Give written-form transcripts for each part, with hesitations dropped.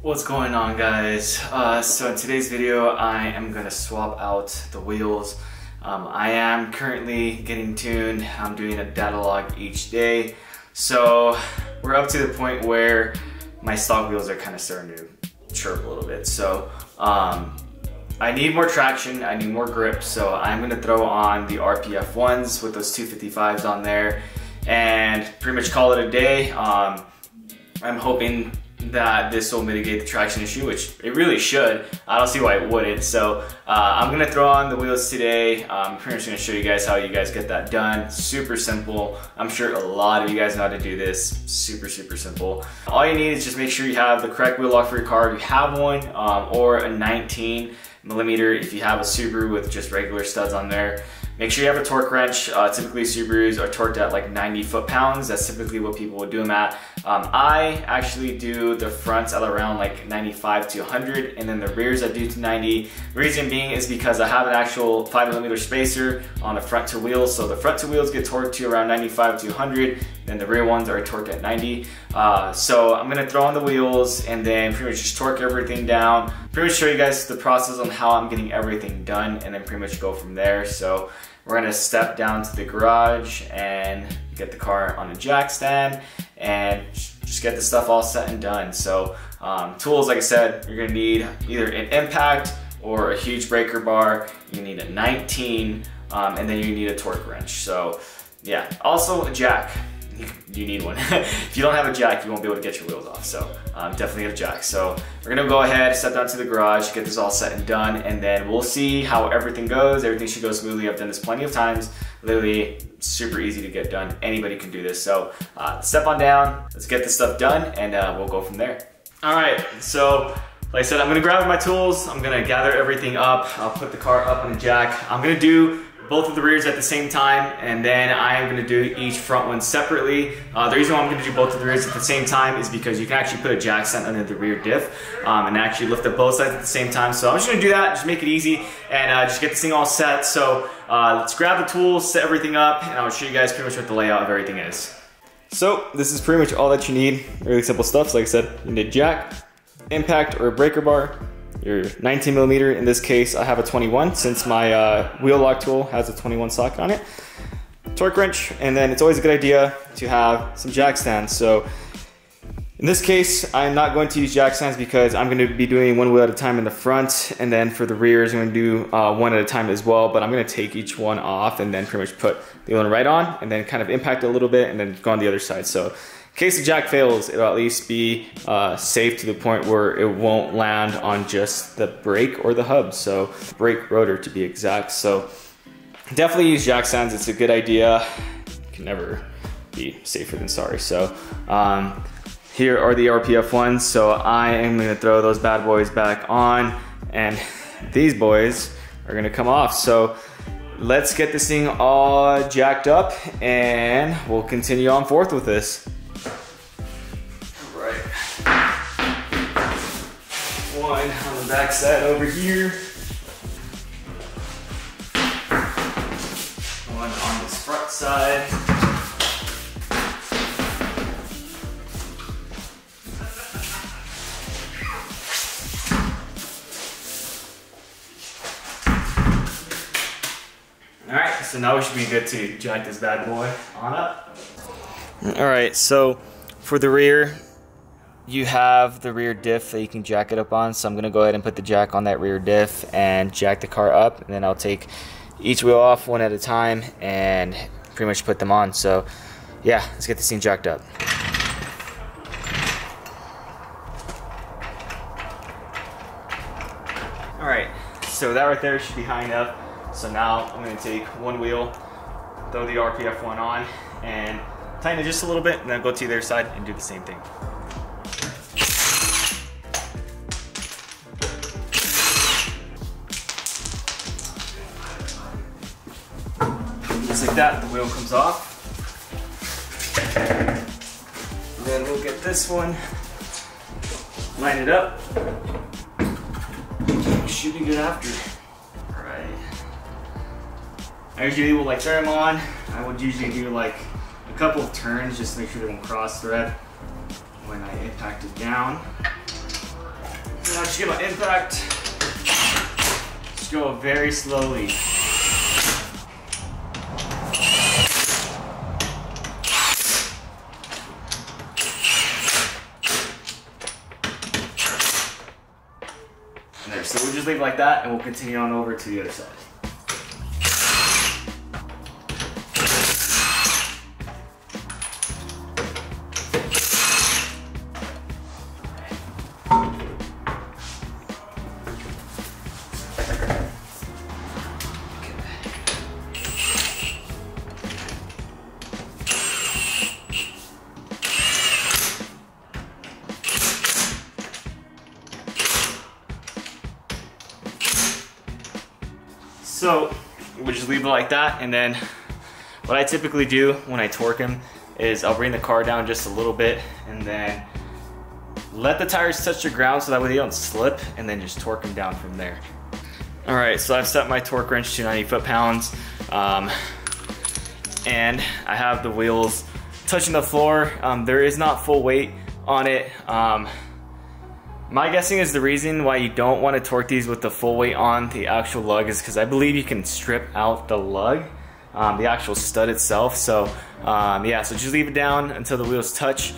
What's going on, guys? So in today's video I am going to swap out the wheels. I am currently getting tuned. I'm doing a data log each day. So we're up to the point where my stock wheels are kind of starting to chirp a little bit. So I need more traction, I need more grip, so I'm going to throw on the RPF1s with those 255s on there and pretty much call it a day. I'm hoping that this will mitigate the traction issue, which it really should. I don't see why it wouldn't. So I'm gonna throw on the wheels today. I'm pretty much gonna show you guys how you guys get that done. Super simple. I'm sure a lot of you guys know how to do this. Super simple. All you need is just make sure you have the correct wheel lock for your car if you have one, or a 19mm if you have a Subaru with just regular studs on there. Make sure you have a torque wrench. Typically Subarus are torqued at like 90 foot-pounds. That's typically what people would do them at. I actually do the fronts at around like 95 to 100, and then the rears I do to 90. The reason being is because I have an actual 5mm spacer on the front two wheels. So the front two wheels get torqued to around 95 to 100, and the rear ones are torqued at 90. So I'm gonna throw on the wheels and then pretty much just torque everything down. Pretty much show you guys the process on how I'm getting everything done, and then pretty much go from there. So we're gonna step down to the garage and get the car on a jack stand and just get the stuff all set and done. So tools, like I said, you're gonna need either an impact or a huge breaker bar. You need a 19, and then you need a torque wrench. So yeah, also a jack. You need one. If you don't have a jack, you won't be able to get your wheels off. So definitely have a jack. So we're gonna go ahead, step down to the garage, get this all set and done, and then we'll see how everything goes. Everything should go smoothly. I've done this plenty of times. Literally super easy to get done. Anybody can do this. So step on down, let's get this stuff done, and we'll go from there. All right, so like I said, I'm gonna grab my tools. I'm gonna gather everything up. I'll put the car up on the jack. I'm gonna do both of the rears at the same time, and then I am gonna do each front one separately. The reason why I'm gonna do both of the rears at the same time is because you can actually put a jack stand under the rear diff and actually lift up both sides at the same time. So I'm just gonna do that, just make it easy, and just get this thing all set. So let's grab the tools, set everything up, and I'll show you guys pretty much what the layout of everything is. So this is pretty much all that you need. Really simple stuff. So like I said, you need a jack, impact or a breaker bar, your 19mm. In this case, I have a 21 since my wheel lock tool has a 21 socket on it. Torque wrench, and then it's always a good idea to have some jack stands. So in this case, I'm not going to use jack stands because I'm going to be doing one wheel at a time in the front, and then for the rears, I'm going to do one at a time as well. But I'm going to take each one off and then pretty much put the other one right on, and then kind of impact it a little bit, and then go on the other side. So in case the jack fails, it'll at least be safe to the point where it won't land on just the brake or the hub. So brake rotor to be exact. So definitely use jack stands. It's a good idea. You can never be safer than sorry. So here are the RPF1s. So I am gonna throw those bad boys back on, and these boys are gonna come off. So let's get this thing all jacked up, and we'll continue on forth with this. One on the back side over here. One on this front side. All right, so now we should be good to jack this bad boy on up. All right, so for the rear, you have the rear diff that you can jack it up on. So I'm gonna go ahead and put the jack on that rear diff and jack the car up, and then I'll take each wheel off one at a time and pretty much put them on. So yeah, let's get this thing jacked up. All right, so that right there should be high enough. So now I'm gonna take one wheel, throw the RPF1 on, and tighten it just a little bit, and then go to the other side and do the same thing. Just like that, the wheel comes off. And then we'll get this one, line it up. Should be good after. All right. I usually will like turn them on. I would usually do like a couple of turns just to make sure they won't cross thread when I impact it down. once you get on impact, just go very slowly. And there, so we'll just leave it like that and we'll continue on over to the other side. So we'll just leave it like that, and then what I typically do when I torque them is I'll bring the car down just a little bit and then let the tires touch the ground so that way they don't slip, and then just torque them down from there. All right, so I've set my torque wrench to 90 foot-pounds, and I have the wheels touching the floor. There is not full weight on it. My guessing is the reason why you don't want to torque these with the full weight on the actual lug is because I believe you can strip out the lug, the actual stud itself. So yeah, so just leave it down until the wheels touch.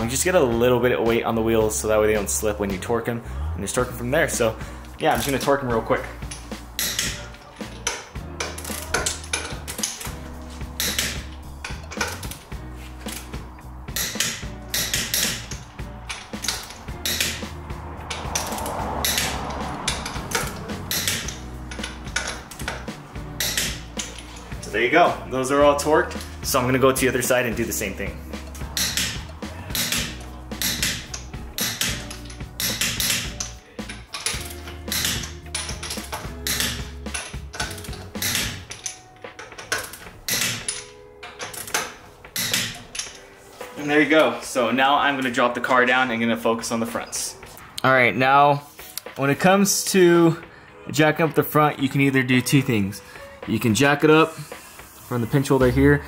Just get a little bit of weight on the wheels so that way they don't slip when you torque them, and just torque them from there. So yeah, I'm just gonna torque them real quick. There you go, those are all torqued. So I'm gonna go to the other side and do the same thing. And there you go. So now I'm gonna drop the car down and gonna focus on the fronts. All right, now when it comes to jacking up the front, you can either do two things. You can jack it up from the pinch welder here.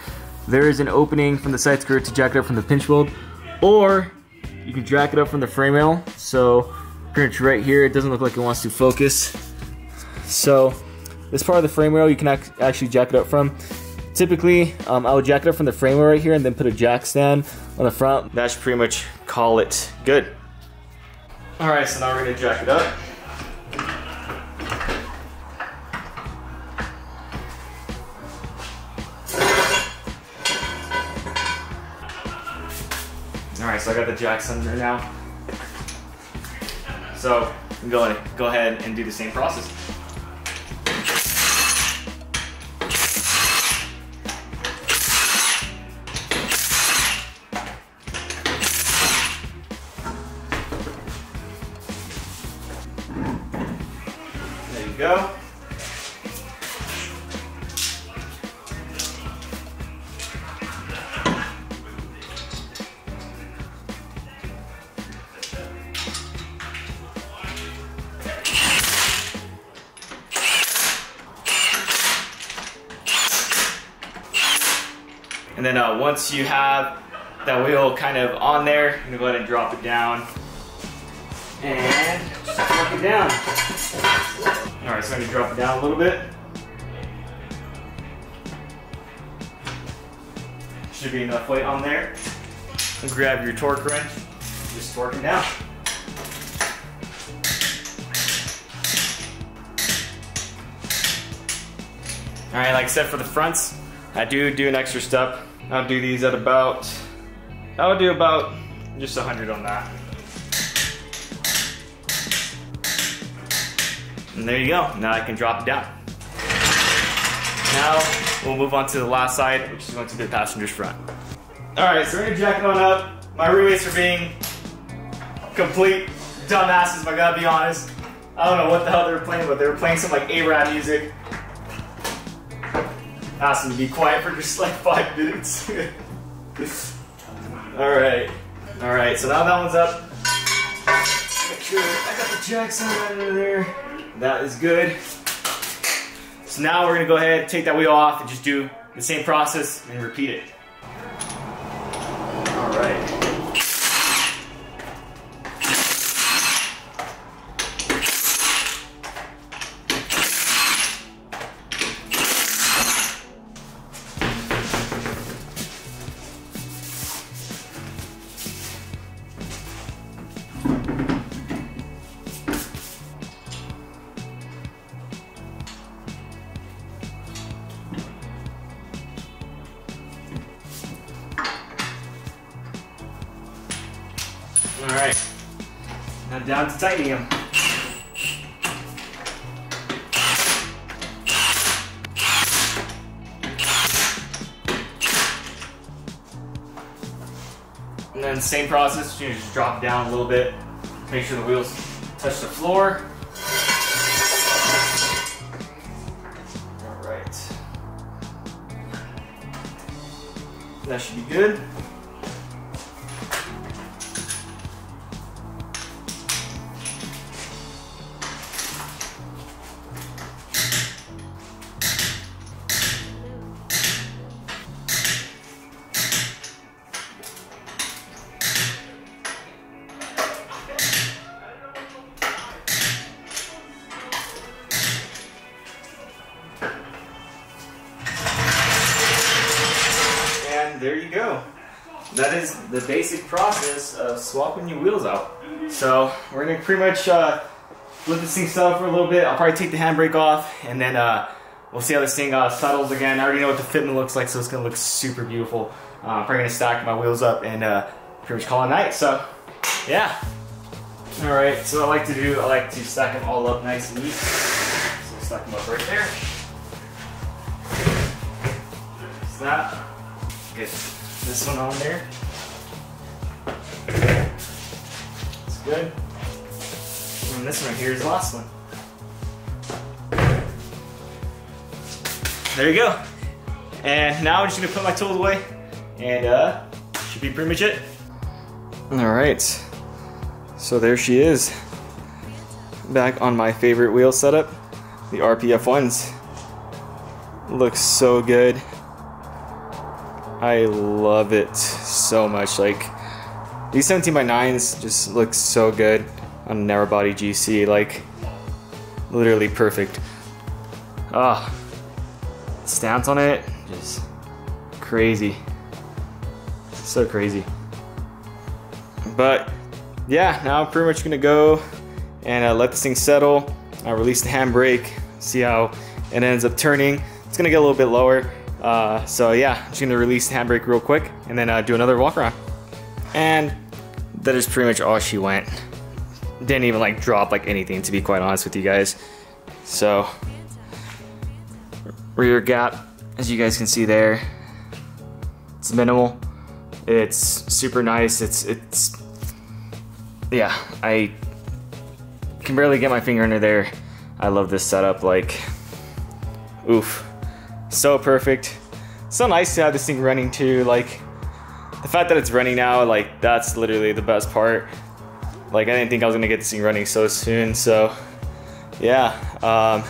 There is an opening from the side skirt to jack it up from the pinch weld, or you can jack it up from the frame rail. So pretty much right here, it doesn't look like it wants to focus. So this part of the frame rail you can actually jack it up from. Typically, I would jack it up from the frame rail right here and then put a jack stand on the front. That should pretty much call it good. All right, so now we're gonna jack it up. Alright, so I got the jacks under now. So I'm going to go ahead and do the same process. There you go. And then once you have that wheel kind of on there, you're gonna go ahead and drop it down and just drop it down. All right, so I'm gonna drop it down a little bit. Should be enough weight on there. And grab your torque wrench, just torque it down. All right, like I said, for the fronts, I do an extra step. I'll do these at about, I'll do about just 100 on that. And there you go, now I can drop it down. Now we'll move on to the last side, which is going to be the passenger's front. All right, so we're gonna jack it on up. My roommates are being complete dumbasses, if I gotta be honest. I don't know what the hell they were playing, but they were playing some like A-rap music. Asked them to be quiet for just like 5 minutes. Alright, so now that one's up. Make sure I got the jacks under there. That is good. So now we're gonna go ahead, take that wheel off, and just do the same process and repeat it. Alright. Now down to titanium. And then same process, you just drop it down a little bit. Make sure the wheels touch the floor. All right. That should be good. There you go. That is the basic process of swapping your wheels out. So we're gonna pretty much let this thing settle for a little bit. I'll probably take the handbrake off, and then we'll see how this thing settles again. I already know what the fitment looks like, so it's gonna look super beautiful. I'm probably gonna stack my wheels up and pretty much call it a night. So yeah. All right. So what I like to do, I like to stack them all up nice and neat. So I'll stack them up right there. There's that. Get this one on there. It's good. And this one here is the last one. There you go. And now I'm just gonna put my tools away, and should be pretty much it. All right. So there she is. Back on my favorite wheel setup, the RPF1s. Looks so good. I love it so much. Like, these 17x9s just look so good on a narrow body GC, like literally perfect. Ah, stance on it, just crazy, so crazy. But yeah, now I'm pretty much gonna go and let this thing settle. I release the handbrake, see how it ends up turning. It's gonna get a little bit lower. So yeah, I'm just gonna release the handbrake real quick and then do another walk around. And that is pretty much all she went. Didn't even like drop like anything, to be quite honest with you guys. So rear gap, as you guys can see there, it's minimal. It's super nice. It's yeah, I can barely get my finger under there. I love this setup, like, oof. So perfect. So nice to have this thing running too. Like, the fact that it's running now, like, that's literally the best part. Like, I didn't think I was gonna get this thing running so soon. So yeah,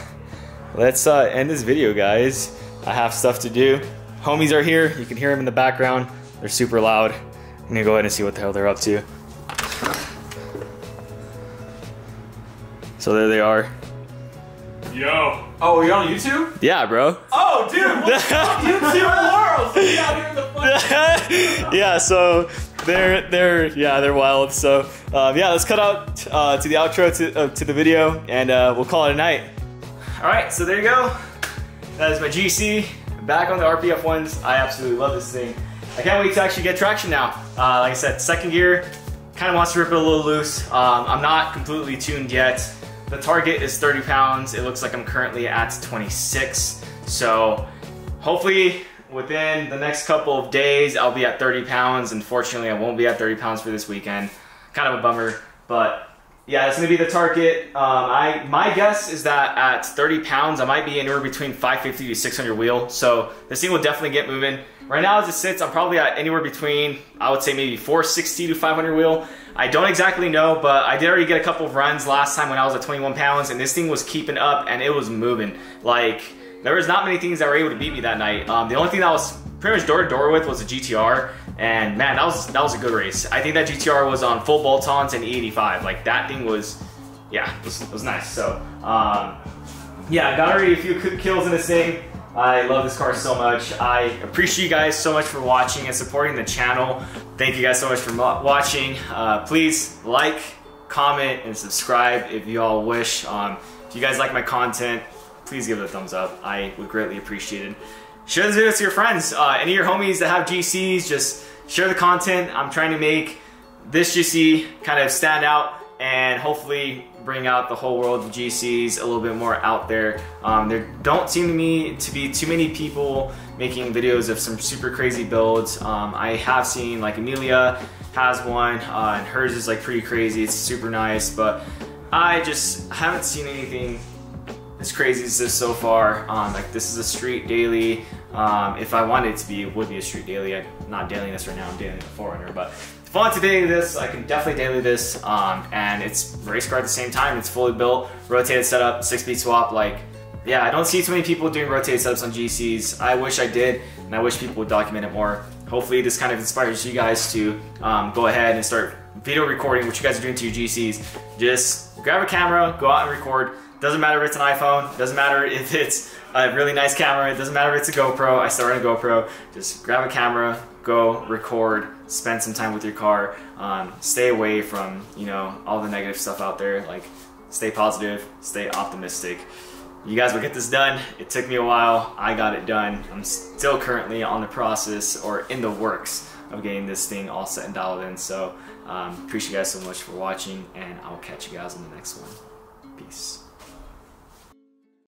let's end this video, guys. I have stuff to do. Homies are here. You can hear them in the background. They're super loud. I'm gonna go ahead and see what the hell they're up to. So there they are. Yo. Oh, you're on YouTube? Yeah, bro. Oh, dude, what's up, YouTube world? See out here in the fun. Yeah, so they're wild. So yeah, let's cut out to the outro to the video, and we'll call it a night. All right, so there you go. That is my GC back on the RPF1s. I absolutely love this thing. I can't wait to actually get traction now. Like I said, second gear kind of wants to rip it a little loose. I'm not completely tuned yet. The target is 30 pounds. It looks like I'm currently at 26. So hopefully within the next couple of days, I'll be at 30 pounds. Unfortunately, I won't be at 30 pounds for this weekend. Kind of a bummer, but yeah, it's gonna be the target. My guess is that at 30 pounds, I might be anywhere between 550 to 600 wheel. So this thing will definitely get moving. Right now as it sits, I'm probably at anywhere between, I would say maybe 460 to 500 wheel. I don't exactly know, but I did already get a couple of runs last time when I was at 21 pounds, and this thing was keeping up and it was moving. Like, there was not many things that were able to beat me that night. The only thing that was pretty much door to door with was a GTR, and man, that was a good race. I think that GTR was on full bolt-ons and E85. Like, that thing was, yeah, it was nice. So, yeah, I got already a few kills in this thing. I love this car so much. I appreciate you guys so much for watching and supporting the channel. Thank you guys so much for watching. Please like, comment, and subscribe if you all wish. If you guys like my content, please give it a thumbs up. I would greatly appreciate it. Share this video to your friends. Any of your homies that have GCs, just share the content. I'm trying to make this GC kind of stand out and hopefully bring out the whole world of GCs a little bit more out there. There don't seem to me to be too many people making videos of some super crazy builds. I have seen like Amelia has one, and hers is like pretty crazy. It's super nice, but I just haven't seen anything as crazy as this so far. Like this is a street daily. If I wanted it to be, it would be a street daily. I'm not dailying this right now, I'm dailying the 4Runner, but if I want to daily this, I can definitely daily this, and it's race car at the same time. It's fully built, rotated setup, 6-speed swap. Like, yeah, I don't see too many people doing rotated setups on GCs. I wish I did, and I wish people would document it more. Hopefully this kind of inspires you guys to go ahead and start video recording what you guys are doing to your GCs. Just grab a camera, go out and record. Doesn't matter if it's an iPhone, doesn't matter if it's a really nice camera, it doesn't matter if it's a GoPro. I started a GoPro. Just grab a camera, go record, spend some time with your car. Stay away from, you know, all the negative stuff out there. Like, stay positive, stay optimistic. You guys will get this done. It took me a while. I got it done. I'm still currently on the process or in the works of getting this thing all set and dialed in. So appreciate you guys so much for watching, and I'll catch you guys on the next one. Peace.